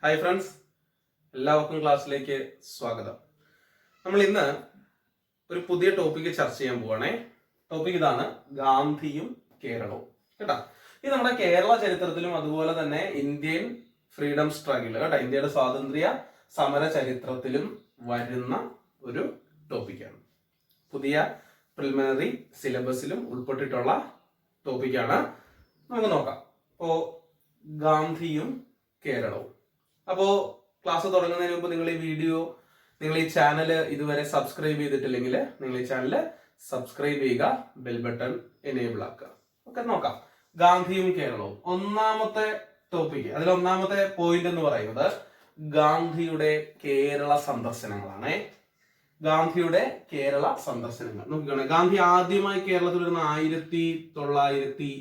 Hi friends, എല്ലാവർക്കും ക്ലാസ്സിലേക്ക് സ്വാഗതം. നമ്മൾ ഇന്ന് ഒരു പുതിയ ടോപ്പിക്ക് ചർച്ച ചെയ്യാൻ പോവാണേ. ടോപ്പിക് ഇതാണ്: ഗാന്ധിയും കേരളവും. കേട്ടാ, ഇത് നമ്മുടെ കേരള ചരിത്രത്തിലും അതുപോലെ തന്നെ ഇന്ത്യൻ ഫ്രീഡം സ്ട്രഗിൾ കേട്ടാ, ഇന്ത്യയുടെ സ്വാതന്ത്ര്യ സമര ചരിത്രത്തിലും വരുന്ന ഒരു ടോപ്പിക്കാണ്. പുതിയ പ്രിലിമിനറി സിലബസിലും ഉൾപ്പെട്ടിട്ടുള്ള ടോപ്പിക്കാണ്. നമുക്ക് നോക്കാം. അപ്പോ ഗാന്ധിയും കേരളവും. അപ്പോ ക്ലാസ് തുടങ്ങുന്നതിന് മുമ്പ് നിങ്ങൾ ഈ ചാനൽ ഇതുവരെ സബ്സ്ക്രൈബ് ചെയ്തിട്ടില്ലെങ്കിൽ നിങ്ങൾ ഈ ചാനൽ സബ്സ്ക്രൈബ് ചെയ്യുക, ബെൽ ബട്ടൺ എനേബിൾ ആക്കുക. ഓക്കെ, നോക്കാം. ഗാന്ധിയും കേരളവും ഒന്നാമത്തെ ടോപ്പിക്. അതിൽ ഒന്നാമത്തെ പോയിന്റ് എന്ന് പറയുന്നത് ഗാന്ധിയുടെ കേരള സന്ദർശനങ്ങളാണ്. ഗാന്ധിയുടെ കേരള സന്ദർശനങ്ങൾ നോക്കിക്കോണേ. ഗാന്ധി ആദ്യമായി കേരളത്തിൽ വരുന്ന 1920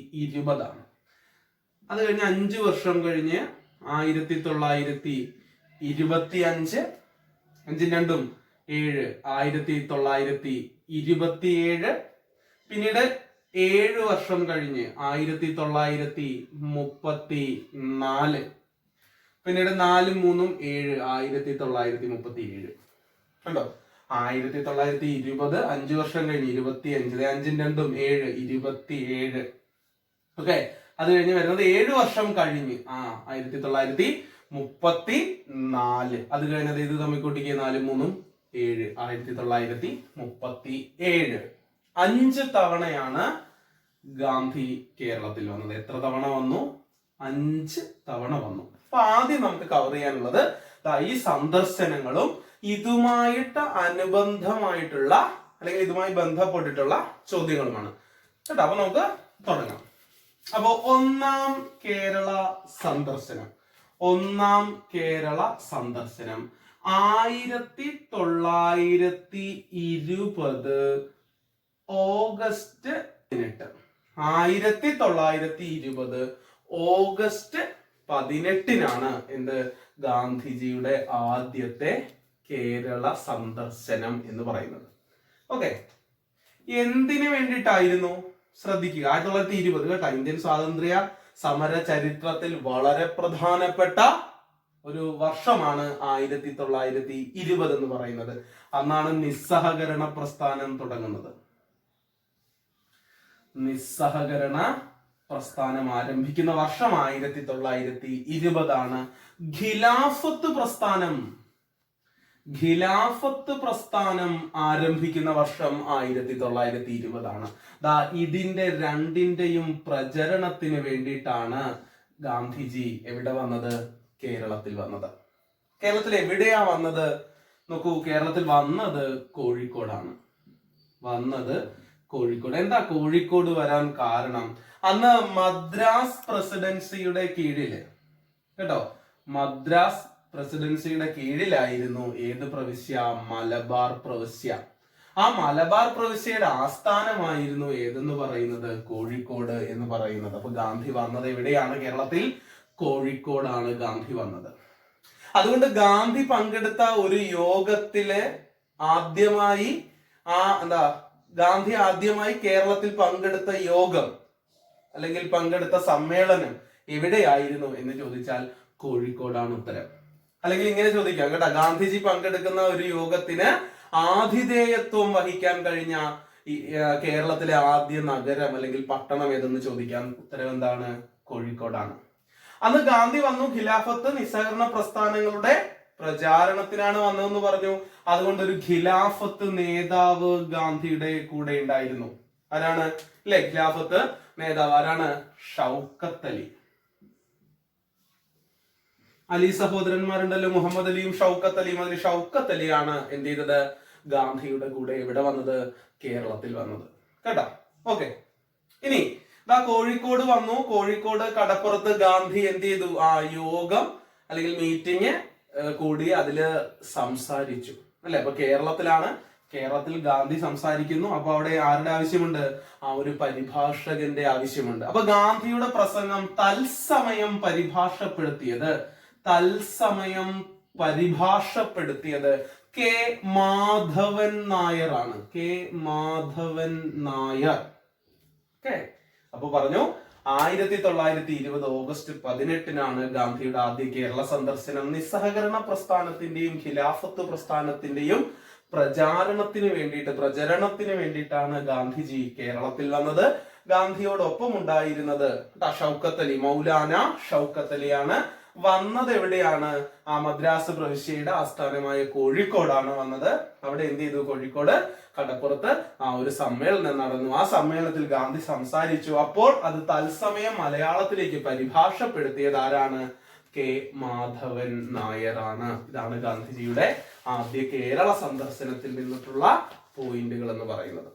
അത് കഴിഞ്ഞ് 5 വർഷം കഴിഞ്ഞ് 1925, 5-2-7 1927, പിന്നീട് 7 വർഷം കഴിഞ്ഞ് 1934, പിന്നീട് 4-3-7 1937. കണ്ടോ, 1920 5 വർഷം കഴിഞ്ഞ് 25, 5-2-7 27. ഓക്കെ, അത് കഴിഞ്ഞ് വരുന്നത് 7 വർഷം കഴിഞ്ഞ് 1934. അത് കഴിഞ്ഞത് ഇത് തമ്മിൽ കൂട്ടിക്ക് 4-3-7 1937. 5 തവണയാണ് ഗാന്ധി കേരളത്തിൽ വന്നത്. എത്ര തവണ വന്നു? 5 തവണ വന്നു. അപ്പൊ ആദ്യം നമുക്ക് കവർ ചെയ്യാനുള്ളത് ഈ സന്ദർശനങ്ങളും ഇതുമായിട്ട് അനുബന്ധമായിട്ടുള്ള അല്ലെങ്കിൽ ഇതുമായി ബന്ധപ്പെട്ടിട്ടുള്ള ചോദ്യങ്ങളുമാണ് കേട്ടോ. അപ്പൊ നമുക്ക് തുടങ്ങാം. അപ്പോ ഒന്നാം കേരള സന്ദർശനം 1920 ഓഗസ്റ്റ് 18. 1920 ഓഗസ്റ്റ് 18 എന്ത് ഗാന്ധിജിയുടെ ആദ്യത്തെ കേരള സന്ദർശനം എന്ന് പറയുന്നത്. ഓക്കെ, എന്തിനു വേണ്ടിയിട്ടായിരുന്നു? ശ്രദ്ധിക്കുക, 1920 കേട്ടോ, ഇന്ത്യൻ സ്വാതന്ത്ര്യ സമര ചരിത്രത്തിൽ വളരെ പ്രധാനപ്പെട്ട ഒരു വർഷമാണ് 1920 എന്ന് പറയുന്നത്. അന്നാണ് നിസ്സഹകരണ പ്രസ്ഥാനം തുടങ്ങുന്നത്. നിസ്സഹകരണ പ്രസ്ഥാനം ആരംഭിക്കുന്ന വർഷം 1920. ഖിലാഫത്ത് പ്രസ്ഥാനം ആരംഭിക്കുന്ന വർഷം 1920. ഇതിന്റെ രണ്ടിന്റെയും പ്രചരണത്തിന് വേണ്ടിയിട്ടാണ് ഗാന്ധിജി എവിടെ വന്നത്? കേരളത്തിൽ വന്നത്. കേരളത്തിൽ എവിടെയാ വന്നത്? നോക്കൂ, കേരളത്തിൽ വന്നത് കോഴിക്കോടാണ്. എന്താ കോഴിക്കോട് വരാൻ കാരണം? അന്ന് മദ്രാസ് പ്രസിഡൻസിയുടെ കീഴില് കേട്ടോ, മദ്രാസ് പ്രസിഡൻസിയുടെ കീഴിലായിരുന്നു ഏത് പ്രവിശ്യ? മലബാർ പ്രവിശ്യ. ആ മലബാർ പ്രവിശ്യയുടെ ആസ്ഥാനമായിരുന്നു ഏതെന്ന് പറയുന്നത്? കോഴിക്കോട് എന്ന് പറയുന്നത്. അപ്പൊ ഗാന്ധി വന്നത് എവിടെയാണ്? കേരളത്തിൽ കോഴിക്കോടാണ് ഗാന്ധി വന്നത്. അതുകൊണ്ട് ഗാന്ധി പങ്കെടുത്ത ഒരു യോഗത്തില് ഗാന്ധി ആദ്യമായി കേരളത്തിൽ പങ്കെടുത്ത യോഗം അല്ലെങ്കിൽ പങ്കെടുത്ത സമ്മേളനം എവിടെയായിരുന്നു എന്ന് ചോദിച്ചാൽ കോഴിക്കോടാണ് ഉത്തരം. അല്ലെങ്കിൽ ഇങ്ങനെ ചോദിക്കാം കേട്ടോ, ഗാന്ധിജി പങ്കെടുക്കുന്ന ഒരു യോഗത്തിന് ആതിഥേയത്വം വഹിക്കാൻ കഴിഞ്ഞ കേരളത്തിലെ ആദ്യ നഗരം അല്ലെങ്കിൽ പട്ടണം ഏതെന്ന് ചോദിക്കാം. ഉത്തരം എന്താണ്? കോഴിക്കോടാണ്. അന്ന് ഗാന്ധി വന്നു. ഖിലാഫത്ത് നിസ്സഹകരണ പ്രസ്ഥാനങ്ങളുടെ പ്രചാരണത്തിനാണ് വന്നതെന്ന് പറഞ്ഞു. അതുകൊണ്ട് ഒരു ഖിലാഫത്ത് നേതാവ് ഗാന്ധിയുടെ കൂടെ ഉണ്ടായിരുന്നു. ആരാണ്? അല്ലെ, ഖിലാഫത്ത് നേതാവ് ആരാണ്? ഷൗക്കത്ത് അലി. അലി സഹോദരന്മാരുണ്ടല്ലോ, മുഹമ്മദ് അലിയും ഷൗക്കത്ത് അലിയും. അതിൽ ഷൗക്കത്ത് അലിയാണ് എന്ത് ചെയ്തത്? ഗാന്ധിയുടെ കൂടെ ഇവിടെ വന്നത്? കേരളത്തിൽ വന്നത് കേട്ടോ. ഓക്കെ, ഇനി കോഴിക്കോട് വന്നു. കോഴിക്കോട് കടപ്പുറത്ത് ഗാന്ധി എന്ത് ചെയ്തു? യോഗം അല്ലെങ്കിൽ മീറ്റിംഗ് കൂടി അതില് സംസാരിച്ചു അല്ലെ. അപ്പൊ കേരളത്തിൽ ഗാന്ധി സംസാരിക്കുന്നു. അപ്പൊ അവിടെ ആരുടെ ആവശ്യമുണ്ട്? ഒരു പരിഭാഷകന്റെ ആവശ്യമുണ്ട്. അപ്പൊ ഗാന്ധിയുടെ പ്രസംഗം തത്സമയം പരിഭാഷപ്പെടുത്തിയത് കെ മാധവൻ നായർ ആണ്. ഓക്കെ, അപ്പൊ പറഞ്ഞു 1920 ഓഗസ്റ്റ് 18 ഗാന്ധിയുടെ ആദ്യ കേരള സന്ദർശനം. നിസ്സഹകരണ പ്രസ്ഥാനത്തിന്റെയും ഖിലാഫത്ത് പ്രസ്ഥാനത്തിന്റെയും പ്രചരണത്തിന് വേണ്ടിയിട്ടാണ് ഗാന്ധിജി കേരളത്തിൽ വന്നത്. ഗാന്ധിയോടൊപ്പം ഉണ്ടായിരുന്നത് ഷൗക്കത്ത് അലി, മൗലാന ഷൗക്കത്ത് അലിയാണ്. വന്നത് എവിടെയാണ്? ആ മദ്രാസ് പ്രവിശ്യയുടെ ആസ്ഥാനമായ കോഴിക്കോടാണ് വന്നത്. അവിടെ എന്ത് ചെയ്തു? കോഴിക്കോട് കടപ്പുറത്ത് ഒരു സമ്മേളനം നടന്നു. ആ സമ്മേളനത്തിൽ ഗാന്ധി സംസാരിച്ചു. അപ്പോൾ അത് തത്സമയം മലയാളത്തിലേക്ക് പരിഭാഷപ്പെടുത്തിയത് ആരാണ്? കെ മാധവൻ നായരാണ്. ഇതാണ് ഗാന്ധിജിയുടെ ആദ്യ കേരള സന്ദർശനത്തിൽ നിന്നിട്ടുള്ള പോയിന്റുകൾ എന്ന് പറയുന്നത്.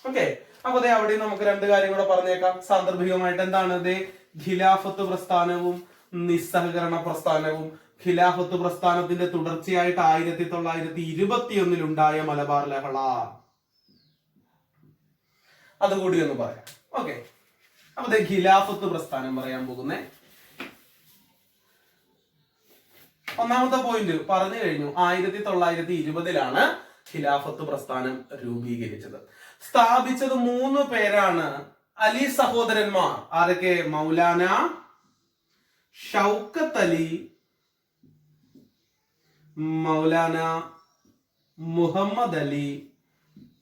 ഓക്കെ, അപ്പൊ അവിടെ നമുക്ക് രണ്ട് കാര്യം കൂടെ പറഞ്ഞേക്കാം സാന്ദർഭികമായിട്ട്. എന്താണ് ഇത്? ഖിലാഫത്ത് പ്രസ്ഥാനവും നിസ്സഹകരണ പ്രസ്ഥാനവും. ഖിലാഫത്ത് പ്രസ്ഥാനത്തിന്റെ തുടർച്ചയായിട്ട് 1921 ഉണ്ടായ മലബാർ ലഹള, അതുകൂടി ഒന്ന് പറയാം. ഓക്കെ, അപ്പൊ ഖിലാഫത്ത് പ്രസ്ഥാനം പറയാൻ പോകുന്നേ. ഒന്നാമത്തെ പോയിന്റ് പറഞ്ഞു കഴിഞ്ഞു. 1920 ഖിലാഫത്ത് പ്രസ്ഥാനം രൂപീകരിച്ചത്. സ്ഥാപിച്ചത് 3 പേരാണ്. അലി സഹോദരന്മാർ. ആരൊക്കെ? മൗലാന ഷൗക്കത്ത് അലി, മൗലാന മുഹമ്മദ് അലി,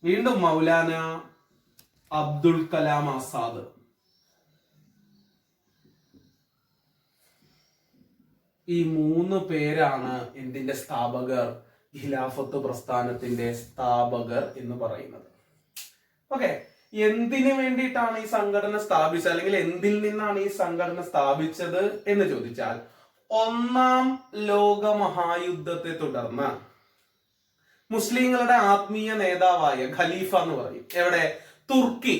വീണ്ടും മൗലാന അബ്ദുൽ കലാം ആസാദ്. ഈ 3 പേരാണ് എന്തിന്റെ സ്ഥാപകർ? ഖിലാഫത്ത് പ്രസ്ഥാനത്തിന്റെ സ്ഥാപകർ എന്ന് പറയുന്നത്. ഓക്കെ, എന്തിനു വേണ്ടിയിട്ടാണ് ഈ സംഘടന സ്ഥാപിച്ചത്, അല്ലെങ്കിൽ എന്തിൽ നിന്നാണ് ഈ സംഘടന സ്ഥാപിച്ചത് എന്ന് ചോദിച്ചാൽ, ഒന്നാം ലോക മഹായുദ്ധത്തെ തുടർന്ന് മുസ്ലിങ്ങളുടെ ആത്മീയ നേതാവായ ഖലീഫ എന്ന് പറയും. എവിടെ? തുർക്കി.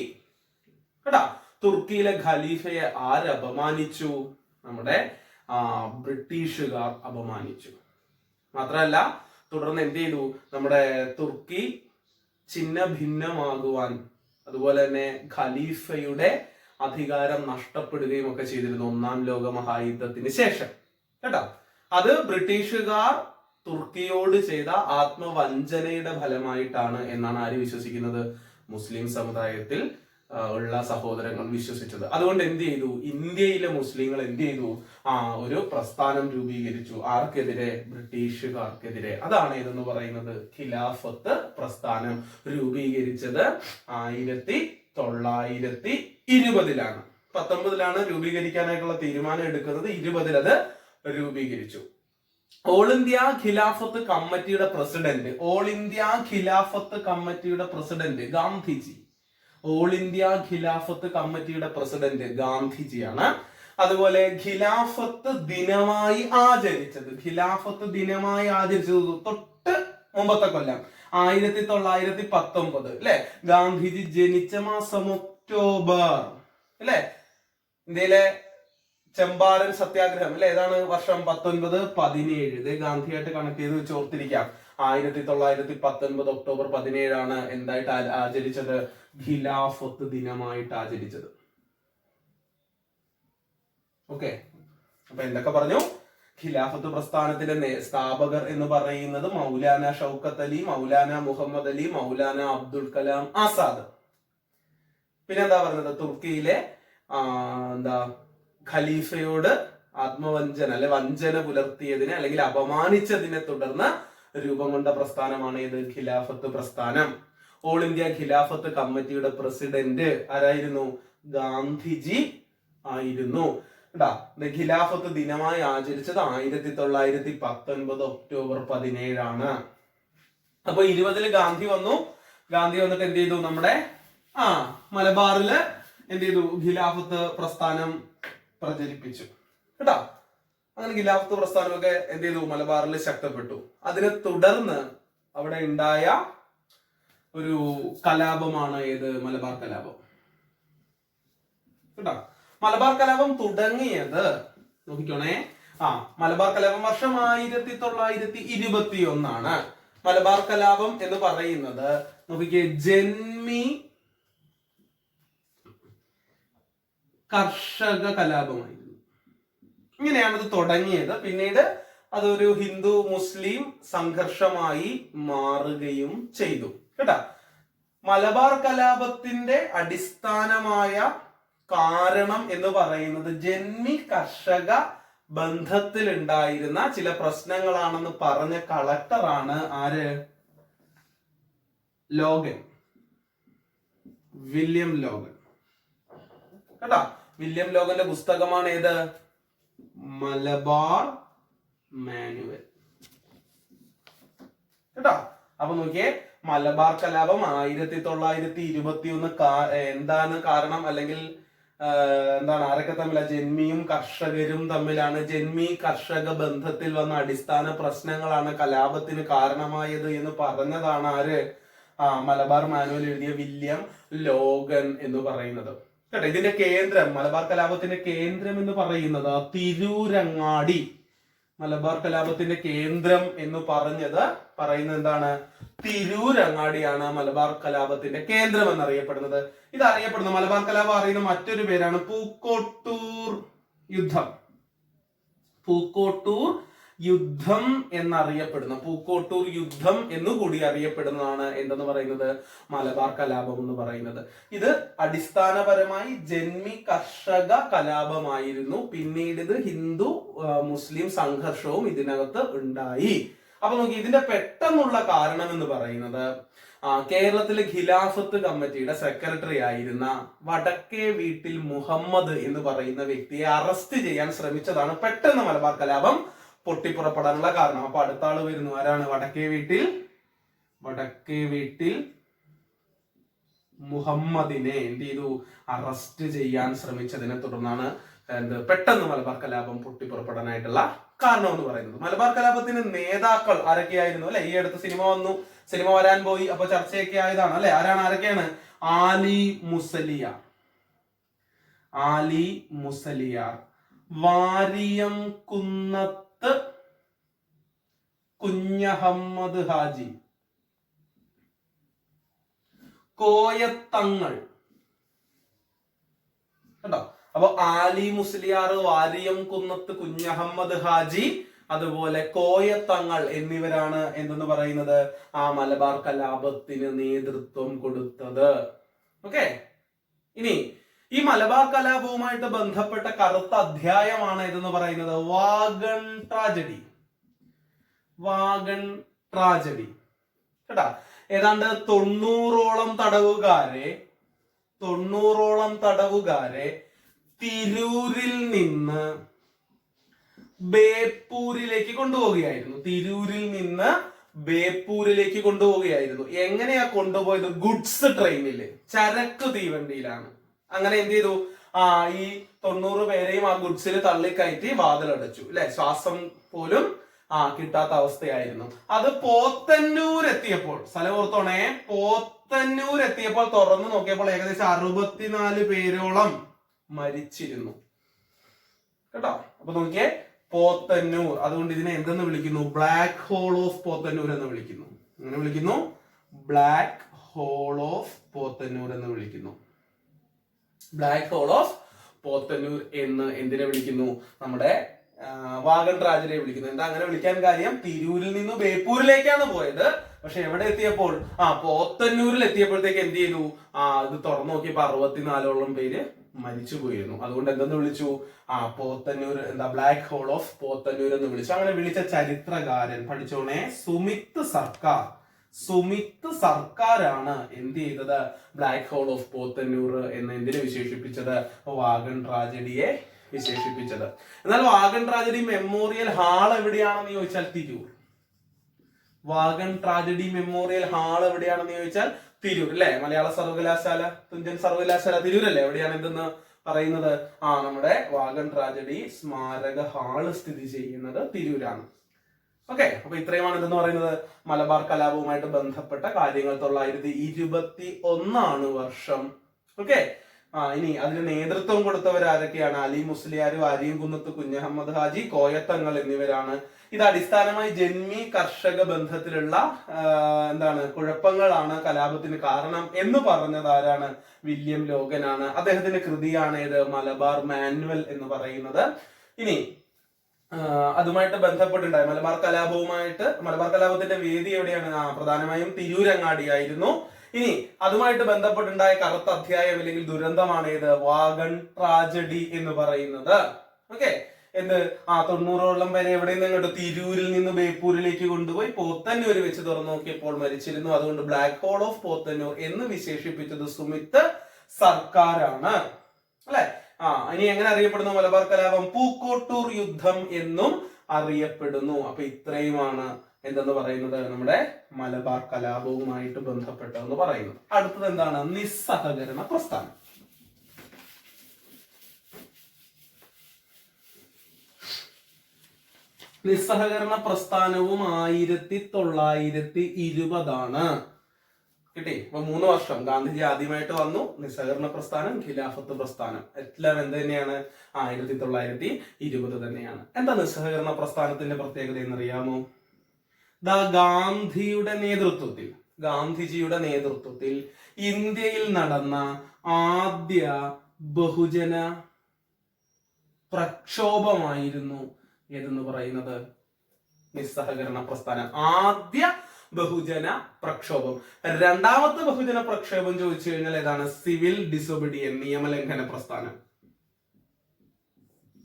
കേട്ടാ, തുർക്കിയിലെ ഖലീഫയെ ആര് അപമാനിച്ചു? നമ്മുടെ ബ്രിട്ടീഷുകാർ അപമാനിച്ചു. മാത്രമല്ല തുടർന്ന് എന്ത് ചെയ്തു? നമ്മുടെ തുർക്കി ചിഹ്ന ഭിന്നമാകുവാൻ, അതുപോലെ തന്നെ ഖലീഫയുടെ അധികാരം നഷ്ടപ്പെടുകയും ഒക്കെ ചെയ്തിരുന്നു ഒന്നാം ലോക മഹായുദ്ധത്തിന് ശേഷം. കേട്ടോ, അത് ബ്രിട്ടീഷുകാർ തുർക്കിയോട് ചെയ്ത ആത്മവഞ്ചനയുടെ ഫലമായിട്ടാണ് എന്നാണ് ആര് വിശ്വസിക്കുന്നത്? മുസ്ലിം സമുദായത്തിൽ ഉള്ള സഹോദരങ്ങൾ വിശ്വസിച്ചത്. അതുകൊണ്ട് എന്ത് ചെയ്തു? ഇന്ത്യയിലെ മുസ്ലിങ്ങൾ എന്ത് ചെയ്തു? ഒരു പ്രസ്ഥാനം രൂപീകരിച്ചു. ആർക്കെതിരെ? ബ്രിട്ടീഷുകാർക്കെതിരെ. അതാണ് ഇതെന്ന് പറയുന്നത് ഖിലാഫത്ത് പ്രസ്ഥാനം രൂപീകരിച്ചത് 1920. 19 രൂപീകരിക്കാനായിട്ടുള്ള തീരുമാനം എടുക്കുന്നത്. 20 അത് രൂപീകരിച്ചു. ഓൾ ഇന്ത്യ ഖിലാഫത്ത് കമ്മിറ്റിയുടെ പ്രസിഡന്റ്, ഗാന്ധിജി. ഓൾ ഇന്ത്യ ഖിലാഫത്ത് കമ്മിറ്റിയുടെ പ്രസിഡന്റ് ഗാന്ധിജിയാണ്. അതുപോലെ ഖിലാഫത്ത് ദിനമായി ആചരിച്ചത് തൊട്ട് മുമ്പത്തെ കൊല്ലം 1919 അല്ലെ? ഗാന്ധിജി ജനിച്ച മാസം ഒക്ടോബർ അല്ലെ? ഇന്ത്യയിലെ ചമ്പാരൻ സത്യാഗ്രഹം അല്ലെ? ഏതാണ് വർഷം? 1917. ഇത് ഗാന്ധിയായിട്ട് കണക്ട് ചെയ്ത് വെച്ച് ഓർത്തിരിക്കാം. 1919 ഒക്ടോബർ 17 എന്തായിട്ട് ആചരിച്ചത്? ഖിലാഫത്ത് ദിനമായിട്ട് ആചരിച്ചത്. ഓക്കെ, അപ്പൊ എന്തൊക്കെ പറഞ്ഞു? ഖിലാഫത്ത് പ്രസ്ഥാനത്തിന്റെ സ്ഥാപകർ എന്ന് പറയുന്നത് മൗലാന ഷൗക്കത്ത് അലി, മൗലാന മുഹമ്മദ് അലി, മൗലാന അബ്ദുൽ കലാം ആസാദ്. പിന്നെ എന്താ പറഞ്ഞത്? തുർക്കിയിലെ ഖലീഫയോട് വഞ്ചന പുലർത്തിയതിനെ അല്ലെങ്കിൽ അപമാനിച്ചതിനെ തുടർന്ന് രൂപം കൊണ്ട പ്രസ്ഥാനമാണ് ഇത് ഖിലാഫത്ത് പ്രസ്ഥാനം. ഓൾ ഇന്ത്യ ഖിലാഫത്ത് കമ്മിറ്റിയുടെ പ്രസിഡന്റ് ആരായിരുന്നു? ഗാന്ധിജി ആയിരുന്നു. ഖിലാഫത്ത് ദിനമായി ആചരിച്ചത് 1919 ഒക്ടോബർ 17. അപ്പൊ 20 ഗാന്ധി വന്നു. ഗാന്ധി വന്നിട്ട് എന്ത് ചെയ്തു? നമ്മുടെ മലബാറില് എന്ത് ചെയ്തു? ഖിലാഫത്ത് പ്രസ്ഥാനം പ്രചരിപ്പിച്ചു. കേട്ടാ, അങ്ങനെ ഖിലാഫത്ത് പ്രസ്ഥാനമൊക്കെ എന്ത് ചെയ്തു? മലബാറിൽ ശക്തപ്പെട്ടു. അതിനെ തുടർന്ന് അവിടെ ഉണ്ടായ ഒരു കലാപമാണ് ഏത്? മലബാർ കലാപം. കേട്ടാ, മലബാർ കലാപം തുടങ്ങിയത് നോക്കിക്കോണേ. മലബാർ കലാപം വർഷം 1921. മലബാർ കലാപം എന്ന് പറയുന്നത് നോക്കിക്കേ, ജന്മി കർഷക കലാപമായിരുന്നു. ഇങ്ങനെയാണ് ഇത് തുടങ്ങിയത്. പിന്നീട് അതൊരു ഹിന്ദു മുസ്ലിം സംഘർഷമായി മാറുകയും ചെയ്തു. കേട്ടാ, മലബാർ കലാപത്തിന്റെ അടിസ്ഥാനമായ കാരണം എന്ന് പറയുന്നത് ജന്മി കർഷക ബന്ധത്തിൽ ഉണ്ടായിരുന്ന ചില പ്രശ്നങ്ങളാണെന്ന് പറഞ്ഞ കളക്ടറാണ് ആര്? Logan, William Logan. കേട്ടാ, വില്യം ലോഗന്റെ പുസ്തകമാണ് ഏത്? മലബാർ മാനുവൽ. കേട്ടോ, അപ്പൊ നോക്കിയേ, മലബാർ കലാപം 1921 എന്താണ് കാരണം, അല്ലെങ്കിൽ എന്താണ്, ആരൊക്കെ തമ്മിലാണ്? ജന്മിയും കർഷകരും തമ്മിലാണ്. ജന്മി കർഷക ബന്ധത്തിൽ വന്ന അടിസ്ഥാന പ്രശ്നങ്ങളാണ് കലാപത്തിന് കാരണമായത് എന്ന് പറഞ്ഞതാണ് ആര്? മലബാർ മാനുവൽ എഴുതിയ വില്യം ലോഗൻ എന്ന് പറയുന്നത്. കേട്ടോ, ഇതിന്റെ കേന്ദ്രം, മലബാർ കലാപത്തിന്റെ കേന്ദ്രം എന്ന് പറയുന്നത് തിരൂരങ്ങാടി. മലബാർ കലാപത്തിന്റെ കേന്ദ്രം എന്ന് പറയുന്നത് എന്താണ്? തിരൂരങ്ങാടിയാണ് മലബാർ കലാപത്തിന്റെ കേന്ദ്രം എന്നറിയപ്പെടുന്നത്. ഇത് അറിയപ്പെടുന്ന, മലബാർ കലാപം അറിയുന്ന മറ്റൊരു പേരാണ് പൂക്കോട്ടൂർ യുദ്ധം. പൂക്കോട്ടൂർ യുദ്ധം എന്നറിയപ്പെടുന്ന, പൂക്കോട്ടൂർ യുദ്ധം എന്നുകൂടി അറിയപ്പെടുന്നതാണ് എന്തെന്ന് പറയുന്നത്? മലബാർ കലാപം എന്ന് പറയുന്നത്. ഇത് അടിസ്ഥാനപരമായി ജന്മി കർഷക കലാപമായിരുന്നു. പിന്നീട് ഇത് ഹിന്ദു മുസ്ലിം സംഘർഷവും ഇതിനകത്ത് ഉണ്ടായി. അപ്പൊ നോക്കി, ഇതിന്റെ പെട്ടെന്നുള്ള കാരണം എന്ന് പറയുന്നത് കേരളത്തിലെ ഖിലാഫത്ത് കമ്മിറ്റിയുടെ സെക്രട്ടറി ആയിരുന്ന വടക്കേ വീട്ടിൽ മുഹമ്മദ് എന്ന് പറയുന്ന വ്യക്തിയെ അറസ്റ്റ് ചെയ്യാൻ ശ്രമിച്ചതാണ് പെട്ടെന്ന് മലബാർ കലാപം പൊട്ടിപ്പുറപ്പെടാനുള്ള കാരണം. അപ്പൊ അടുത്ത ആള് വരുന്നു, ആരാണ്? വടക്കേ വീട്ടിൽ മുഹമ്മദിനെ എന്ത് ചെയ്തു? അറസ്റ്റ് ചെയ്യാൻ ശ്രമിച്ചതിനെ തുടർന്നാണ് പെട്ടെന്ന് മലബാർ കലാപം പൊട്ടിപ്പുറപ്പെടാനായിട്ടുള്ള കാരണം എന്ന് പറയുന്നത്. മലബാർ കലാപത്തിന്റെ നേതാക്കൾ ആരൊക്കെയായിരുന്നു? അല്ലെ, ഈ അടുത്ത് സിനിമ വരാൻ പോയി, അപ്പൊ ചർച്ചയൊക്കെ ആയതാണ് അല്ലെ. ആരൊക്കെയാണ്? ആലി മുസലിയാർ, വാരിയം കുന്നത്ത് കുഞ്ഞഹമ്മദ് ഹാജി, കോയത്തങ്ങൾ. കേട്ടോ, അപ്പൊ ആലി മുസ്ലിയാർ, വാരിയം കുന്നത്ത് കുഞ്ഞഹമ്മദ് ഹാജി, അതുപോലെ കോയത്തങ്ങൾ എന്നിവരാണ് എന്തെന്ന് പറയുന്നത്? മലബാർ കലാപത്തിന് നേതൃത്വം കൊടുത്തത്. ഓക്കെ, ഇനി ഈ മലബാർ കലാപവുമായിട്ട് ബന്ധപ്പെട്ട കറുത്ത അധ്യായമാണ് ഇതെന്ന് പറയുന്നത് വാഗൺ ട്രാജഡി. കേട്ടാ, ഏതാണ്ട് 90ഓളം തടവുകാരെ തിരൂരിൽ നിന്ന് ബേപ്പൂരിലേക്ക് കൊണ്ടുപോവുകയായിരുന്നു. എങ്ങനെയാ കൊണ്ടുപോയത്? ഗുഡ്സ് ട്രെയിനില്, ചരക്ക് തീവണ്ടിയിലാണ്. അങ്ങനെ എന്ത് ചെയ്തു? ഈ 90 പേരെയും ആ ഗുഡ്സിൽ തള്ളിക്കയറ്റി വാതിലടച്ചു. അല്ലെ, ശ്വാസം പോലും കിട്ടാത്ത അവസ്ഥയായിരുന്നു. അത് പോത്തന്നൂരെത്തിയപ്പോൾ, സ്ഥലം ഓർത്തോണേ, പോത്തന്നൂരെത്തിയപ്പോൾ തുറന്നു നോക്കിയപ്പോൾ ഏകദേശം 64 പേരോളം മരിച്ചിരുന്നു. കേട്ടോ, അപ്പൊ നോക്കിയേ, പോത്തന്നൂർ. അതുകൊണ്ട് ഇതിനെ എന്തെന്ന് വിളിക്കുന്നു? ബ്ലാക്ക് ഹോൾ ഓഫ് പോത്തന്നൂർ എന്ന് വിളിക്കുന്നു. അങ്ങനെ വിളിക്കുന്നു, ബ്ലാക്ക് ഹോൾ ഓഫ് പോത്തന്നൂർ എന്ന് വിളിക്കുന്നു. ബ്ലാക്ക് ഹോൾ ഓഫ് പോത്തന്നൂർ എന്ന് എന്തിനെ വിളിക്കുന്നു? നമ്മുടെ വാഗൺ ട്രാജഡിയെ വിളിക്കുന്നു. എന്താ അങ്ങനെ വിളിക്കാൻ കാര്യം? തിരൂരിൽ നിന്ന് ബേപ്പൂരിലേക്കാണ് പോയത്. പക്ഷെ എവിടെ എത്തിയപ്പോൾ? പോത്തന്നൂരിൽ എത്തിയപ്പോഴത്തേക്ക് എന്ത് ചെയ്തു? ഇത് തുറന്നു നോക്കിയപ്പോ 64ഓളം പേര് മരിച്ചു പോയിരുന്നു. അതുകൊണ്ട് എന്തെന്ന് വിളിച്ചു? Pothanur, black hole of Pothanur എന്ന് വിളിച്ചു. അങ്ങനെ വിളിച്ച ചരിത്രകാരൻ പഠിച്ചോണേ, സുമിത്ത് സർക്കാരാണ് എന്ത് ചെയ്തത്? ബ്ലാക്ക് ഹോൾ ഓഫ് പോത്തന്നൂർ എന്ന് എന്തിനെ വിശേഷിപ്പിച്ചത്? വാഗൺ ട്രാജഡിയെ വിശേഷിപ്പിച്ചത്. എന്നാൽ വാഗൺ ട്രാജഡി മെമ്മോറിയൽ ഹാൾ എവിടെയാണെന്ന് ചോദിച്ചാൽ Tirur. Wagon tragedy memorial hall എവിടെയാണെന്ന് ചോദിച്ചാൽ തിരൂർ. അല്ലെ, മലയാള സർവകലാശാല, തുഞ്ചൻ സർവകലാശാല തിരൂരല്ലേ? എവിടെയാണ് എന്തെന്ന് പറയുന്നത്? നമ്മുടെ വാഗൺ ട്രാജഡി സ്മാരക ഹാള് സ്ഥിതി ചെയ്യുന്നത് തിരൂരാണ്. ഓക്കെ, അപ്പൊ ഇത്രയുമാണ് എന്തെന്ന് പറയുന്നത് മലബാർ കലാപവുമായിട്ട് ബന്ധപ്പെട്ട കാര്യങ്ങൾ. 921 വർഷം. ഓക്കെ, ഇനി അതിന് നേതൃത്വം കൊടുത്തവർ ആരൊക്കെയാണ്? അലി മുസ്ലിയാർ, വാരിയം കുന്നത്ത് കുഞ്ഞഹമ്മദ് ഹാജി, കോയത്തങ്ങൾ എന്നിവരാണ്. ഇത് അടിസ്ഥാനമായി ജന്മി കർഷക ബന്ധത്തിലുള്ള കുഴപ്പങ്ങളാണ് കലാപത്തിന് കാരണം എന്ന് പറഞ്ഞത് ആരാണ്? വില്യം ലോഗനാണ്. അദ്ദേഹത്തിന്റെ കൃതിയാണ് ഏത്? മലബാർ മാനുവൽ എന്ന് പറയുന്നത്. ഇനി അതുമായിട്ട് ബന്ധപ്പെട്ടുണ്ടായി മലബാർ കലാപത്തിന്റെ വേദി എവിടെയാണ്? പ്രധാനമായും തിരൂരങ്ങാടിയായിരുന്നു. ഇനി അതുമായിട്ട് ബന്ധപ്പെട്ടുണ്ടായ കറുത്ത അധ്യായം അല്ലെങ്കിൽ ദുരന്തമാണ് ഏത്? വാഗൺ ട്രാജഡി എന്ന് പറയുന്നത്. ഓക്കെ, എന്ത് 90ഓളം വരെ എവിടെ നിന്ന് ഇങ്ങോട്ട് തിരൂരിൽ നിന്ന് ബേപ്പൂരിലേക്ക് കൊണ്ടുപോയി പോത്തന്നൂർ വെച്ച് തുറന്നു നോക്കിയപ്പോൾ മരിച്ചിരുന്നു. അതുകൊണ്ട് ബ്ലാക്ക് ഹോൾ ഓഫ് പോത്തന്നൂർ എന്ന് വിശേഷിപ്പിച്ചത് സുമിത്ത് സർക്കാരാണ്, അല്ലെ? ഇനി എങ്ങനെ അറിയപ്പെടുന്നു? മലബാർ കലാപം പൂക്കോട്ടൂർ യുദ്ധം എന്നും അറിയപ്പെടുന്നു. അപ്പൊ ഇത്രയുമാണ് എന്തെന്ന് പറയുന്നത് നമ്മുടെ മലബാർ കലാപവുമായിട്ട് ബന്ധപ്പെട്ടതെന്ന് പറയുന്നത്. അടുത്തത് എന്താണ്? നിസ്സഹകരണ പ്രസ്ഥാനം. നിസ്സഹകരണ പ്രസ്ഥാനവും 1920 കിട്ടി. അപ്പൊ 3 വർഷം ഗാന്ധിജി ആദ്യമായിട്ട് വന്നു, നിസ്സഹകരണ പ്രസ്ഥാനം, ഖിലാഫത്ത് പ്രസ്ഥാനം, എല്ലാം എന്ത് തന്നെയാണ്? 1920 തന്നെയാണ്. എന്താ നിസ്സഹകരണ പ്രസ്ഥാനത്തിന്റെ പ്രത്യേകത എന്നറിയാമോ? ഗാന്ധിജിയുടെ നേതൃത്വത്തിൽ ഇന്ത്യയിൽ നടന്ന ആദ്യ ബഹുജന പ്രക്ഷോഭമായിരുന്നു ഏതെന്ന് പറയുന്നത്? നിസ്സഹകരണ പ്രസ്ഥാനം. ആദ്യ ബഹുജന പ്രക്ഷോഭം. രണ്ടാമത്തെ ബഹുജന പ്രക്ഷോഭം ചോദിച്ചു കഴിഞ്ഞാൽ ഏതാണ്? സിവിൽ ഡിസൊബിഡിയൻ, നിയമലംഘന പ്രസ്ഥാനം.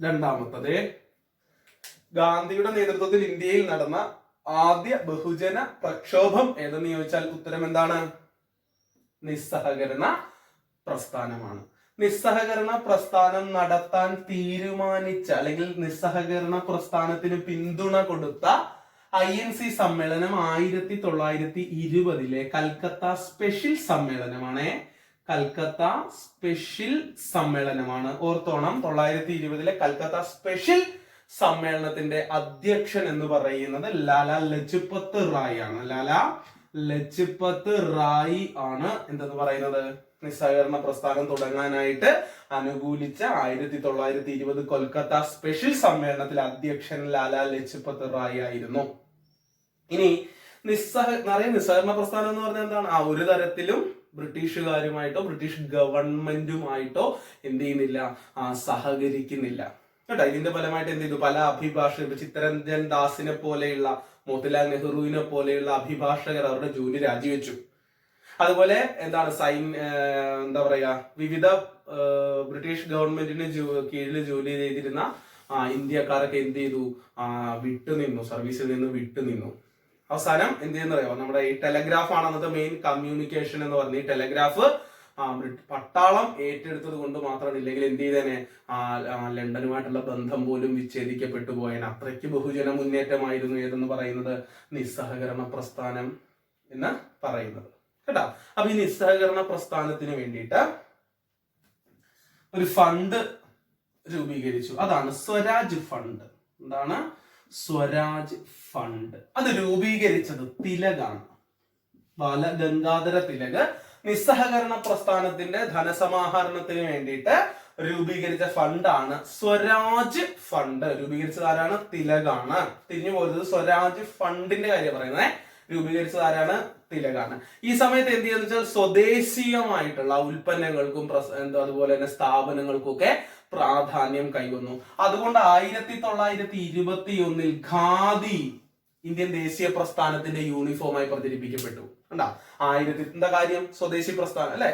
രണ്ടാമത്തത് ഗാന്ധിയുടെ നേതൃത്വത്തിൽ ഇന്ത്യയിൽ നടന്ന ആദ്യ ബഹുജന പ്രക്ഷോഭം ഏതെന്ന് ചോദിച്ചാൽ ഉത്തരം എന്താണ്? നിസ്സഹകരണ പ്രസ്ഥാനമാണ്. നിസ്സഹകരണ പ്രസ്ഥാനം നടത്താൻ തീരുമാനിച്ച അല്ലെങ്കിൽ നിസ്സഹകരണ പ്രസ്ഥാനത്തിന് പിന്തുണ കൊടുത്ത INC സമ്മേളനം 1920 കൽക്കത്ത സ്പെഷ്യൽ സമ്മേളനമാണ്. കൽക്കത്ത സ്പെഷ്യൽ സമ്മേളനമാണ്. ഓർത്തോണം, 1920 കൽക്കത്ത സ്പെഷ്യൽ സമ്മേളനത്തിന്റെ അധ്യക്ഷൻ എന്ന് പറയുന്നത് ലാലാ ലജ്പത് റായ് ആണ്. ലാലാ ലജ്പത് റായ് ആണ് എന്തെന്ന് പറയുന്നത്? നിസ്സഹകരണ പ്രസ്ഥാനം തുടങ്ങാനായിട്ട് അനുകൂലിച്ച 1920 കൊൽക്കത്ത സ്പെഷ്യൽ സമ്മേളനത്തിലെ അധ്യക്ഷൻ ലാലാ ലജ്പത് റായ് ആയിരുന്നു. ഇനി നിസ്സഹകരണ പ്രസ്ഥാനം എന്ന് പറഞ്ഞാൽ എന്താണ്? ഒരു തരത്തിലും ബ്രിട്ടീഷുകാരുമായിട്ടോ ബ്രിട്ടീഷ് ഗവൺമെന്റുമായിട്ടോ എന്ത് ചെയ്യുന്നില്ല? സഹകരിക്കുന്നില്ല കേട്ടോ. ഇതിന്റെ ഫലമായിട്ട് എന്ത് ചെയ്തു? പല അഭിഭാഷകർ, ചിത്തരഞ്ജൻ ദാസിനെ പോലെയുള്ള, മോത്തിലാൽ നെഹ്റുവിനെ പോലെയുള്ള അഭിഭാഷകർ അവരുടെ ജോലി രാജിവെച്ചു. അതുപോലെ എന്താണ് എന്താ പറയാ, വിവിധ ബ്രിട്ടീഷ് ഗവൺമെന്റിന് കീഴിൽ ജോലി ചെയ്തിരുന്ന ഇന്ത്യക്കാരൊക്കെ എന്ത് ചെയ്തു? വിട്ടുനിന്നു, സർവീസിൽ നിന്ന് വിട്ടുനിന്നു. അവസാനം എന്ത് ചെയ്യുന്ന അറിയാമോ? നമ്മുടെ ഈ ടെലഗ്രാഫ് ആണ് അന്നത്തെ മെയിൻ കമ്മ്യൂണിക്കേഷൻ എന്ന് പറഞ്ഞ ഈ ടെലഗ്രാഫ് പട്ടാളം ഏറ്റെടുത്തത് കൊണ്ട് മാത്രമാണ്, ഇല്ലെങ്കിൽ എന്ത് ചെയ്തേനെ ലണ്ടനുമായിട്ടുള്ള ബന്ധം പോലും വിച്ഛേദിക്കപ്പെട്ടു പോയേനെ. അത്രയ്ക്ക് ബഹുജന മുന്നേറ്റമായിരുന്നു ഏതെന്ന് പറയുന്നത്? നിസ്സഹകരണ പ്രസ്ഥാനം എന്ന് പറയുന്നത് കേട്ടോ. അപ്പൊ ഈ നിസ്സഹകരണ പ്രസ്ഥാനത്തിന് വേണ്ടിയിട്ട് ഒരു ഫണ്ട് രൂപീകരിച്ചു. അതാണ് സ്വരാജ് ഫണ്ട്. എന്താണ്? സ്വരാജ് ഫണ്ട്. അത് രൂപീകരിച്ചത് തിലകാണ്, ബാലഗംഗാധര തിലക്. നിസ്സഹകരണ പ്രസ്ഥാനത്തിന്റെ ധനസമാഹരണത്തിന് വേണ്ടിയിട്ട് രൂപീകരിച്ച ഫണ്ടാണ് സ്വരാജ് ഫണ്ട്. രൂപീകരിച്ചത് ആരാണ്? തിലകാണ്. തിരിഞ്ഞു പോയത് സ്വരാജ് ഫണ്ടിന്റെ കാര്യം പറയുന്നത്. രൂപീകരിച്ചത് ആരാണ്? തിലകാണ്. ഈ സമയത്ത് എന്ത് ചെയ്യുന്ന വെച്ചാൽ സ്വദേശീയമായിട്ടുള്ള ഉൽപ്പന്നങ്ങൾക്കും അതുപോലെ തന്നെ സ്ഥാപനങ്ങൾക്കും ഒക്കെ പ്രാധാന്യം കൈവന്നു. അതുകൊണ്ട് 1921 ഖാദി ഇന്ത്യൻ ദേശീയ പ്രസ്ഥാനത്തിന്റെ യൂണിഫോമായി പ്രചരിപ്പിക്കപ്പെട്ടു. കണ്ടാ, എന്താ കാര്യം? സ്വദേശി പ്രസ്ഥാനം അല്ലെ.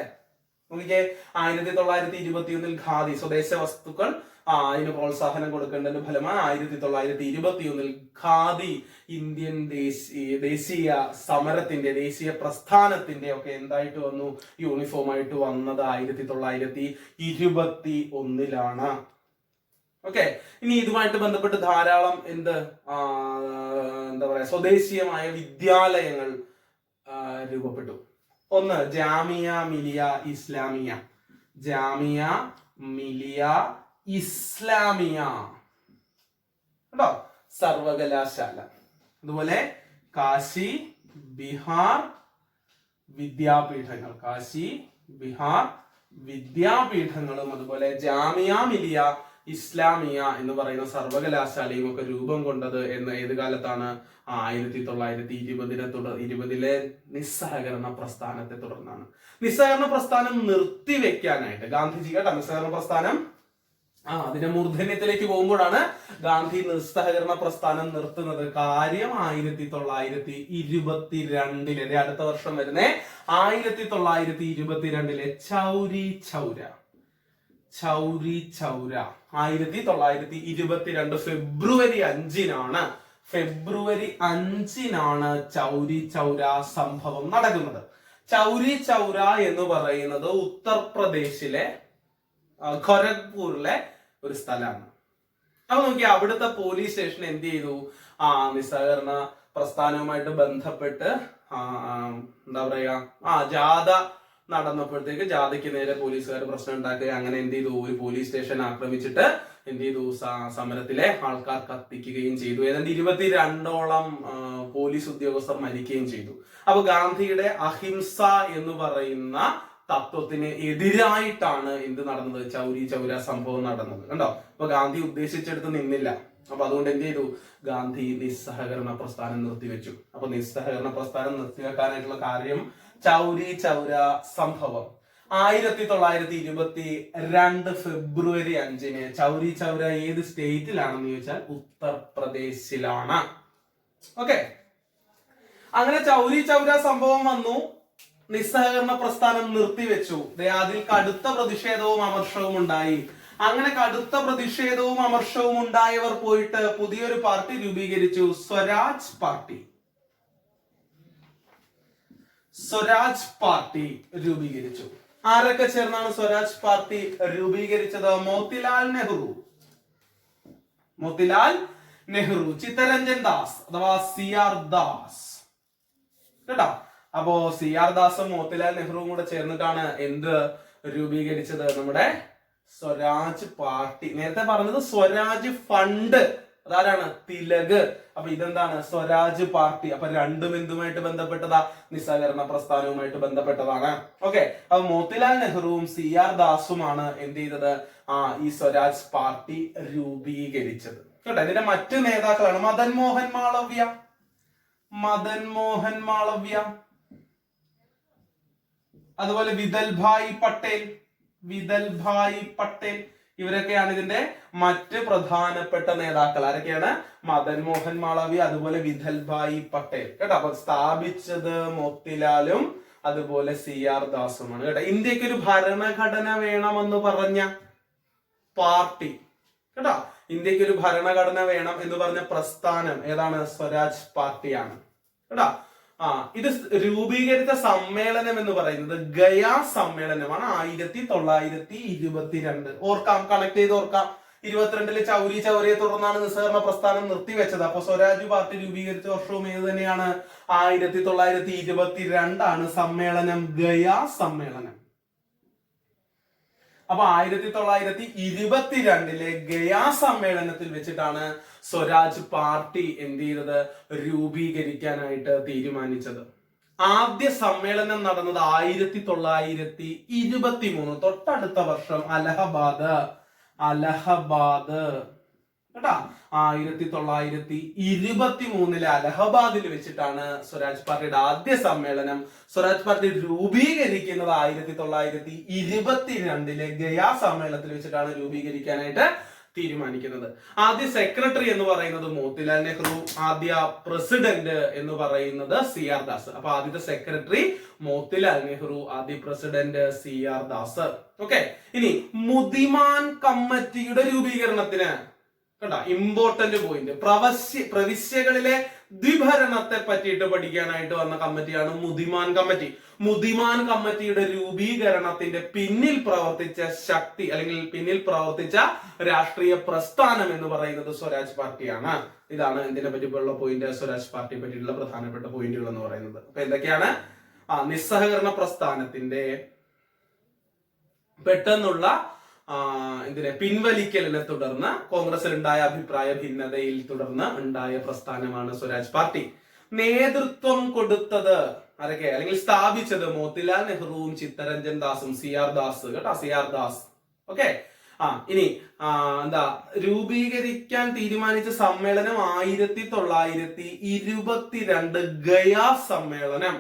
നോക്കിക്കേ, 1921 ഖാദി, സ്വദേശ വസ്തുക്കൾ അതിന് പ്രോത്സാഹനം കൊടുക്കേണ്ടതിന്റെ ഫലമായി 1921 ഖാദി ഇന്ത്യൻ ദേശീയ സമരത്തിന്റെ, ദേശീയ പ്രസ്ഥാനത്തിന്റെ ഒക്കെ എന്തായിട്ട് വന്നു? യൂണിഫോം ആയിട്ട് വന്നത് 1921 ഓക്കെ. ഇനി ഇതുമായിട്ട് ബന്ധപ്പെട്ട് ധാരാളം എന്താ പറയാ, സ്വദേശീയമായ വിദ്യാലയങ്ങൾ രൂപപ്പെട്ടു. ഒന്ന് ജാമിയ മിലിയ ഇസ്ലാമിയ. ജാമിയ മിലിയ ഇസ്ലാമിയ കേട്ടോ, സർവകലാശാല. അതുപോലെ കാശി ബിഹാർ വിദ്യാപീഠങ്ങൾ, കാശി ബിഹാർ വിദ്യാപീഠങ്ങളും അതുപോലെ ജാമിയ മിലിയ ഇസ്ലാമിയ എന്ന് പറയുന്ന സർവകലാശാലയും ഒക്കെ രൂപം കൊണ്ടത് എന്ന് ഏത് കാലത്താണ്? 1920 നിസ്സഹകരണ പ്രസ്ഥാനത്തെ തുടർന്നാണ്. നിസ്സഹകരണ പ്രസ്ഥാനം നിർത്തിവെക്കാനായിട്ട് ഗാന്ധിജി കേട്ടോ, നിസ്സഹകരണ പ്രസ്ഥാനം അതിന്റെ മൂർധന്യത്തിലേക്ക് പോകുമ്പോഴാണ് ഗാന്ധി നിസ്സഹകരണ പ്രസ്ഥാനം നിർത്തുന്നത്. കാര്യം 1922 അടുത്ത വർഷം വരുന്നേ 1922 ചൗരി ചൗര 1922 ഫെബ്രുവരി 5-നാണ് ചൗരി ചൗര സംഭവം നടക്കുന്നത്. ചൗരി ചൗര എന്ന് പറയുന്നത് ഉത്തർപ്രദേശിലെ ഖൊരഗ്പൂരിലെ ഒരു സ്ഥലമാണ്. അപ്പൊ നോക്കി അവിടുത്തെ പോലീസ് സ്റ്റേഷൻ എന്ത് ചെയ്തു, നിസ്സഹകരണ പ്രസ്ഥാനവുമായിട്ട് ബന്ധപ്പെട്ട് എന്താ പറയാ ജാഥ നടന്നപ്പോഴത്തേക്ക് ജാഥയ്ക്ക് നേരെ പോലീസുകാർ പ്രശ്നം ഉണ്ടാക്കുക. അങ്ങനെ എന്ത് ചെയ്തു, ഒരു പോലീസ് സ്റ്റേഷൻ ആക്രമിച്ചിട്ട് എന്ത് ചെയ്തു, സമരത്തിലെ ആൾക്കാർ കത്തിക്കുകയും ചെയ്തു. ഏതാണ്ട് 22ഓളം പോലീസ് ഉദ്യോഗസ്ഥർ മരിക്കുകയും ചെയ്തു. അപ്പൊ ഗാന്ധിയുടെ അഹിംസ എന്ന് പറയുന്ന തത്വത്തിന് എതിരായിട്ടാണ് എന്ത് നടന്നത്, ചൗരി ചൗര സംഭവം നടന്നത്. കണ്ടോ? അപ്പൊ ഗാന്ധി ഉദ്ദേശിച്ചെടുത്ത് നിന്നില്ല. അപ്പൊ അതുകൊണ്ട് എന്ത് ചെയ്തു, ഗാന്ധി നിസ്സഹകരണ പ്രസ്ഥാനം നിർത്തിവെച്ചു. അപ്പൊ നിസ്സഹകരണ പ്രസ്ഥാനം നിർത്തിവെക്കാനായിട്ടുള്ള കാര്യം ചൗരി ചൗര സംഭവം 1922 ഫെബ്രുവരി 5-ന്. ചൗരി ചൗര ഏത് സ്റ്റേറ്റിലാണെന്ന് ചോദിച്ചാൽ ഉത്തർപ്രദേശിലാണ്. ഓക്കെ, അങ്ങനെ ചൗരി ചൗര സംഭവം വന്നു, നിസ്സഹകരണ പ്രസ്ഥാനം നിർത്തിവെച്ചു. അതിൽ കടുത്ത പ്രതിഷേധവും അമർഷവും ഉണ്ടായി. അങ്ങനെ കടുത്ത പ്രതിഷേധവും അമർഷവും ഉണ്ടായവർ പോയിട്ട് പുതിയൊരു പാർട്ടി രൂപീകരിച്ചു, സ്വരാജ് പാർട്ടി രൂപീകരിച്ചു. ആരൊക്കെ ചേർന്നാണ് സ്വരാജ് പാർട്ടി രൂപീകരിച്ചത്? മോത്തിലാൽ നെഹ്റു, ചിത്തരഞ്ജൻ ദാസ് അഥവാ CR ദാസ്. കേട്ടോ? അപ്പോ CR ദാസും മോത്തിലാൽ നെഹ്റുവും കൂടെ ചേർന്നിട്ടാണ് എന്ത് രൂപീകരിച്ചത്? നമ്മുടെ സ്വരാജ് പാർട്ടി. നേരത്തെ പറഞ്ഞത് സ്വരാജ് ഫണ്ട്, അതാരാണ്? തിലക്. അപ്പൊ ഇതെന്താണ്? സ്വരാജ് പാർട്ടി. അപ്പൊ രണ്ടും എന്തുമായിട്ട് ബന്ധപ്പെട്ടതാ? നിസ്സഹകരണ പ്രസ്ഥാനവുമായിട്ട് ബന്ധപ്പെട്ടതാണ്. ഓക്കെ, അപ്പൊ മോത്തിലാൽ നെഹ്റുവും CR ദാസുമാണ് എന്ത് ചെയ്തത്? ഈ സ്വരാജ് പാർട്ടി രൂപീകരിച്ചത്. കേട്ടോ? ഇതിന്റെ മറ്റു നേതാക്കളാണ് മദൻ മോഹൻ മാളവ്യ, അതുപോലെ വിതൽഭായ് പട്ടേൽ. ഇവരൊക്കെയാണ് ഇതിന്റെ മറ്റ് പ്രധാനപ്പെട്ട നേതാക്കൾ. ആരൊക്കെയാണ്? മദൻ മോഹൻ മാളവ്യ, അതുപോലെ വിതൽഭായ് പട്ടേൽ. കേട്ടോ? അപ്പൊ സ്ഥാപിച്ചത് മോത്തിലാലും അതുപോലെ CR ദാസുമാണ്. കേട്ടോ? ഇന്ത്യക്ക് ഒരു ഭരണഘടന വേണമെന്ന് പറഞ്ഞ പാർട്ടി. കേട്ടോ? ഇന്ത്യക്ക് ഒരു ഭരണഘടന വേണം എന്ന് പറഞ്ഞ പ്രസ്ഥാനം ഏതാണ്? സ്വരാജ് പാർട്ടിയാണ്. കേട്ടോ? ഇത് രൂപീകരിച്ച സമ്മേളനം എന്ന് പറയുന്നത് ഗയാ സമ്മേളനമാണ് 1922. ഓർക്കാം, കണക്ട് ചെയ്ത് ഓർക്കാം. 22 ചൗരി ചൗരയെ തുടർന്നാണ് നിസ്സഹകരണ പ്രസ്ഥാനം നിർത്തിവെച്ചത്. അപ്പൊ സ്വരാജ് പാർട്ടി രൂപീകരിച്ച വർഷവും ഏത് തന്നെയാണ്? 1922 സമ്മേളനം, ഗയാ സമ്മേളനം. അപ്പൊ 1922 ഗയാ സമ്മേളനത്തിൽ വെച്ചിട്ടാണ് സ്വരാജ് പാർട്ടി എന്ത് ചെയ്തത്? രൂപീകരിക്കാനായിട്ട് തീരുമാനിച്ചത്. ആദ്യ സമ്മേളനം നടന്നത് 1923, തൊട്ടടുത്ത വർഷം അലഹബാദ്. കേട്ടാ? 1923 അലഹബാദിൽ വെച്ചിട്ടാണ് സ്വരാജ് പാർട്ടിയുടെ ആദ്യ സമ്മേളനം. സ്വരാജ് പാർട്ടി രൂപീകരിക്കുന്നത് 1922 ഗയാ സമ്മേളനത്തിൽ വെച്ചിട്ടാണ് രൂപീകരിക്കാനായിട്ട് തീരുമാനിക്കുന്നത്. ആദ്യ സെക്രട്ടറി എന്ന് പറയുന്നത് മോത്തിലാൽ നെഹ്റു, ആദ്യ പ്രസിഡന്റ് എന്ന് പറയുന്നത് CR ദാസ്. അപ്പൊ ആദ്യത്തെ സെക്രട്ടറി മോത്തിലാൽ നെഹ്റു, ആദ്യ പ്രസിഡന്റ് CR ദാസ്. ഓക്കെ, ഇനി മുദിമാൻ കമ്മിറ്റിയുടെ രൂപീകരണത്തിന്, കേട്ടോ, ഇമ്പോർട്ടന്റ് പോയിന്റ്, പ്രവിശ്യകളിലെ ദ്വിഭരണത്തെ പറ്റിയിട്ട് പഠിക്കാനായിട്ട് വന്ന കമ്മിറ്റിയാണ് മുദിമാൻ കമ്മിറ്റി. മുദിമാൻ കമ്മിറ്റിയുടെ രൂപീകരണത്തിന്റെ പിന്നിൽ പ്രവർത്തിച്ച ശക്തി അല്ലെങ്കിൽ പിന്നിൽ പ്രവർത്തിച്ച രാഷ്ട്രീയ പ്രസ്ഥാനം എന്ന് പറയുന്നത് സ്വരാജ് പാർട്ടിയാണ്. ഇതാണ് എന്തിനെ പറ്റിയുള്ള പോയിന്റ്, സ്വരാജ് പാർട്ടിയെ പറ്റിയുള്ള പ്രധാനപ്പെട്ട പോയിന്റുകൾ എന്ന് പറയുന്നത്. അപ്പൊ എന്തൊക്കെയാണ്? നിസ്സഹകരണ പ്രസ്ഥാനത്തിന്റെ പെട്ടെന്നുള്ള പിൻവലിക്കലിനെ തുടർന്ന് കോൺഗ്രസിൽ ഉണ്ടായ അഭിപ്രായ ഭിന്നതയിൽ തുടർന്ന് ഉണ്ടായ പ്രസ്ഥാനമാണ് സ്വരാജ് പാർട്ടി. നേതൃത്വം കൊടുത്തത് ആരൊക്കെ, അല്ലെങ്കിൽ സ്ഥാപിച്ചത് മോത്തിലാൽ നെഹ്റുവും ചിത്തരഞ്ജൻ ദാസും, CR ദാസ്. കേട്ടോ? CR ദാസ്. ഓക്കെ, ഇനി രൂപീകരിക്കാൻ തീരുമാനിച്ച സമ്മേളനം 1922 ഗയാ സമ്മേളനം.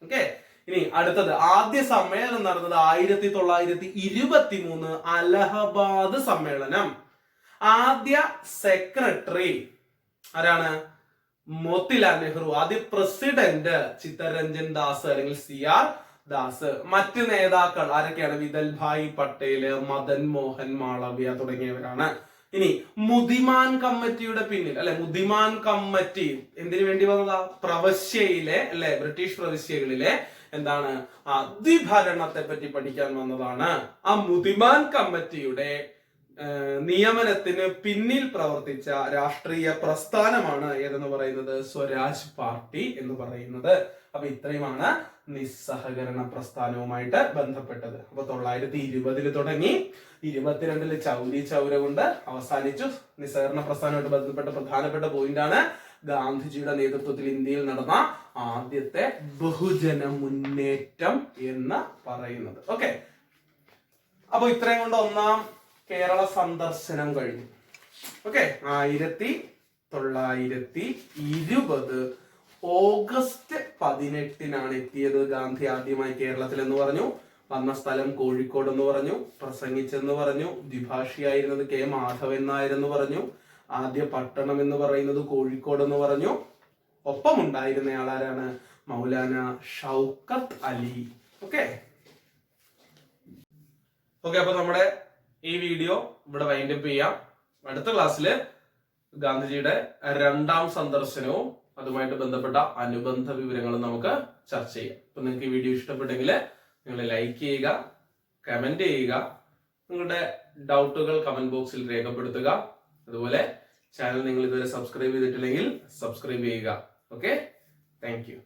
ഓക്കെ, ഇനി അടുത്തത് ആദ്യ സമ്മേളനം നടന്നത് 1923 അലഹബാദ് സമ്മേളനം. ആദ്യ സെക്രട്ടറി ആരാണ്? മോത്തിലാൽ നെഹ്റു. ആദ്യ പ്രസിഡന്റ് ചിത്തരഞ്ജൻ ദാസ് അല്ലെങ്കിൽ CR ദാസ്. മറ്റ് നേതാക്കൾ ആരൊക്കെയാണ്? വിതൽഭായ് പട്ടേല്, മദൻ മോഹൻ മാളവ്യ തുടങ്ങിയവരാണ്. ഇനി മുദിമാൻ കമ്മിറ്റിയുടെ പിന്നിൽ അല്ലെ, മുദിമാൻ കമ്മിറ്റി എന്തിനു വേണ്ടി വന്നതാ? പ്രവശ്യയിലെ അല്ലെ, ബ്രിട്ടീഷ് പ്രവിശ്യകളിലെ എന്താണ് അധിഭരണത്തെ പറ്റി പഠിക്കാൻ വന്നതാണ്. ആ മുദിമാൻ കമ്മിറ്റിയുടെ നിയമനത്തിന് പിന്നിൽ പ്രവർത്തിച്ച രാഷ്ട്രീയ പ്രസ്ഥാനമാണ് ഏതെന്ന് പറയുന്നത്? സ്വരാജ് പാർട്ടി എന്ന് പറയുന്നത്. അപ്പൊ ഇത്രയുമാണ് നിസ്സഹകരണ പ്രസ്ഥാനവുമായിട്ട് ബന്ധപ്പെട്ടത്. അപ്പൊ 1920 തുടങ്ങി 22 ചൗരി ചൗര കൊണ്ട് അവസാനിച്ചു. നിസ്സഹകരണ പ്രസ്ഥാനവുമായിട്ട് ബന്ധപ്പെട്ട പ്രധാനപ്പെട്ട പോയിന്റാണ് ഗാന്ധിജിയുടെ നേതൃത്വത്തിൽ ഇന്ത്യയിൽ നടന്ന ആദ്യത്തെ ബഹുജന മുന്നേറ്റം എന്ന് പറയുന്നത്. ഓക്കെ, അപ്പൊ ഇത്രയും കൊണ്ട് ഒന്നാം കേരള സന്ദർശനം കഴിഞ്ഞു. ഓക്കെ, 1920 ഓഗസ്റ്റ് 18 എത്തിയത് ഗാന്ധി ആദ്യമായി കേരളത്തിൽ എന്ന് പറഞ്ഞു. വന്ന സ്ഥലം കോഴിക്കോട് എന്ന് പറഞ്ഞു. പ്രസംഗിച്ചെന്ന് പറഞ്ഞു. ദ്വിഭാഷിയായിരുന്നത് K. മാധവൻ നായരെന്ന് പറഞ്ഞു. ആദ്യ പട്ടണം എന്ന് പറയുന്നത് കോഴിക്കോട് എന്ന് പറഞ്ഞു. ഒപ്പം ഉണ്ടായിരുന്ന ആളാരാണ്? മൗലാന ഷൗക്കത്ത് അലി. ഓക്കെ, അപ്പൊ നമ്മുടെ ഈ വീഡിയോ ഇവിടെ വൈൻഡപ്പ് ചെയ്യാം. അടുത്ത ക്ലാസ്സിൽ ഗാന്ധിജിയുടെ രണ്ടാം സന്ദർശനവും അതുമായിട്ട് ബന്ധപ്പെട്ട അനുബന്ധ വിവരങ്ങളും നമുക്ക് ചർച്ച ചെയ്യാം. അപ്പൊ നിങ്ങൾക്ക് ഈ വീഡിയോ ഇഷ്ടപ്പെട്ടെങ്കിൽ നിങ്ങൾ ലൈക്ക് ചെയ്യുക, കമന്റ് ചെയ്യുക, നിങ്ങളുടെ ഡൗട്ടുകൾ കമന്റ് ബോക്സിൽ രേഖപ്പെടുത്തുക. അതുപോലെ ചാനൽ നിങ്ങൾ ഇതുവരെ സബ്സ്ക്രൈബ് ചെയ്തിട്ടില്ലെങ്കിൽ സബ്സ്ക്രൈബ് ചെയ്യുക. Okay, thank you.